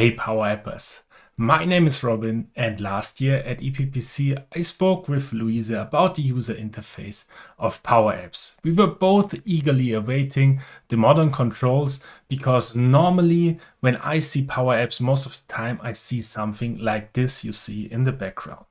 Hey Power Appers! My name is Robin, and last year at EPPC I spoke with Luise about the user interface of Power Apps. We were both eagerly awaiting the modern controls because normally when I see Power Apps most of the time I see something like this you see in the background.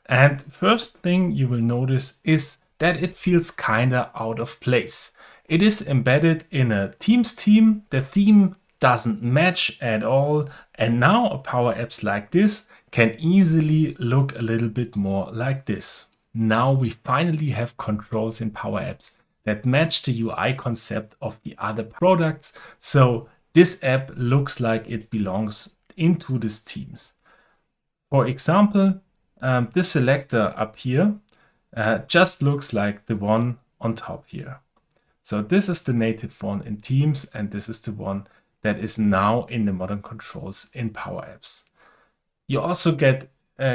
And first thing you will notice is that it feels kinda out of place. It is embedded in a Teams theme. The theme doesn't match at all, and now a Power Apps like this can easily look a little bit more like this. Now we finally have controls in Power Apps that match the UI concept of the other products, so this app looks like it belongs into this themes. For example, this selector up here just looks like the one on top here. So this is the native one in Teams, and this is the one that is now in the modern controls in Power Apps. You also get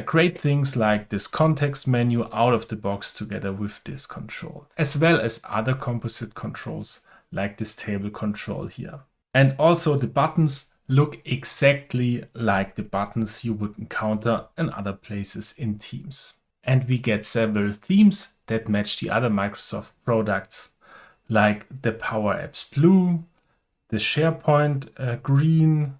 great things like this context menu out of the box together with this control, as well as other composite controls like this table control here. And also the buttons look exactly like the buttons you would encounter in other places in Teams. And we get several themes that match the other Microsoft products, like the Power Apps blue, the SharePoint green,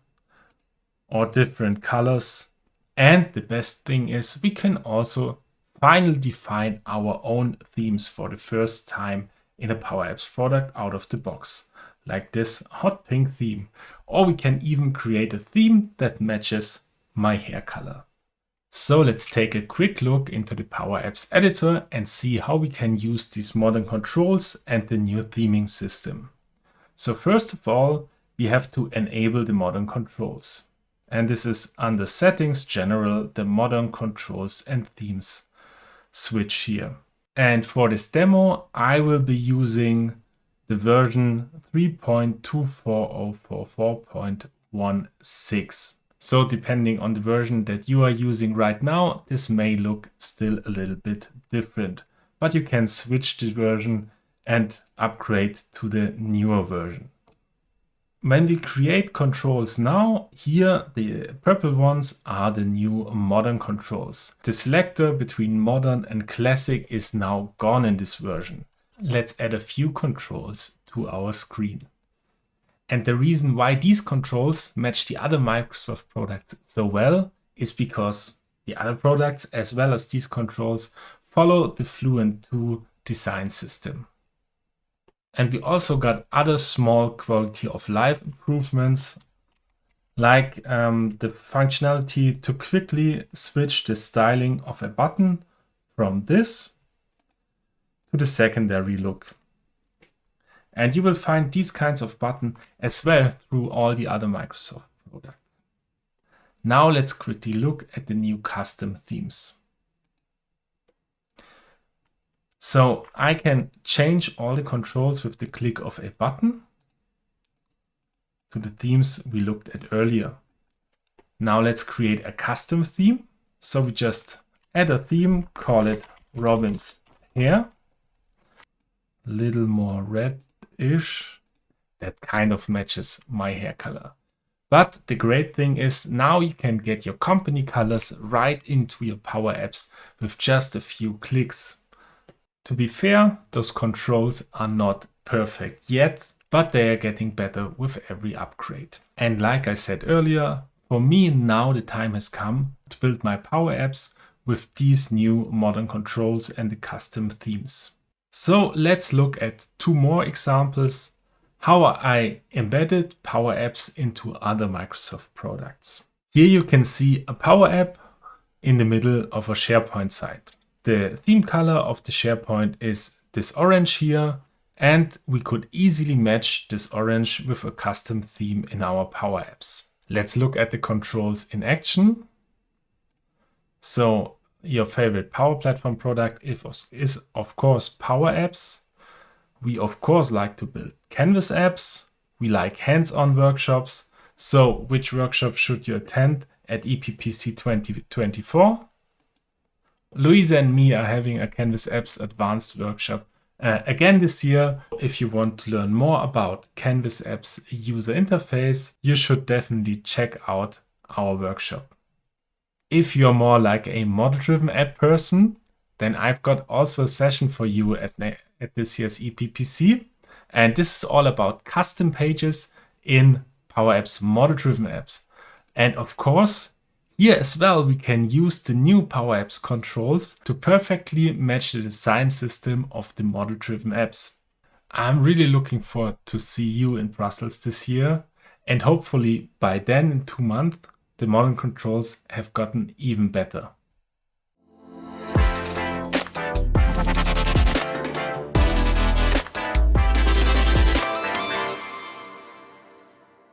or different colors. And the best thing is we can also finally define our own themes for the first time in a Power Apps product out of the box, like this hot pink theme. Or we can even create a theme that matches my hair color. So let's take a quick look into the Power Apps editor and see how we can use these modern controls and the new theming system. So first of all, we have to enable the modern controls. And this is under Settings, General, the modern controls and themes switch here. And for this demo, I will be using the version 3.24044.16. So depending on the version that you are using right now, this may look still a little bit different, but you can switch the version and upgrade to the newer version. When we create controls now, here the purple ones are the new modern controls. The selector between modern and classic is now gone in this version. Let's add a few controls to our screen. And the reason why these controls match the other Microsoft products so well is because the other products, as well as these controls, follow the Fluent 2 design system. And we also got other small quality of life improvements, like the functionality to quickly switch the styling of a button from this to the secondary look. And you will find these kinds of buttons as well through all the other Microsoft products. Now let's quickly look at the new custom themes. So I can change all the controls with the click of a button to the themes we looked at earlier. Now let's create a custom theme. So we just add a theme, call it Robin's hair. A little more red-ish. That kind of matches my hair color. But the great thing is now you can get your company colors right into your Power Apps with just a few clicks. To be fair, those controls are not perfect yet, but they are getting better with every upgrade. And like I said earlier, for me now the time has come to build my Power Apps with these new modern controls and the custom themes. So let's look at two more examples how I embedded Power Apps into other Microsoft products. Here you can see a Power App in the middle of a SharePoint site. The theme color of the SharePoint is this orange here, and we could easily match this orange with a custom theme in our Power Apps. Let's look at the controls in action. So your favorite Power Platform product is of course Power Apps. We of course like to build Canvas apps. We like hands-on workshops. So which workshop should you attend at EPPC 2024? Luise and me are having a Canvas Apps Advanced workshop again this year. If you want to learn more about Canvas Apps user interface, you should definitely check out our workshop. If you're more like a model-driven app person, then I've got also a session for you at this year's EPPC. And this is all about custom pages in Power Apps model-driven apps. And of course, here as well, we can use the new Power Apps controls to perfectly match the design system of the model-driven apps. I'm really looking forward to see you in Brussels this year. And hopefully by then, in 2 months, the modern controls have gotten even better.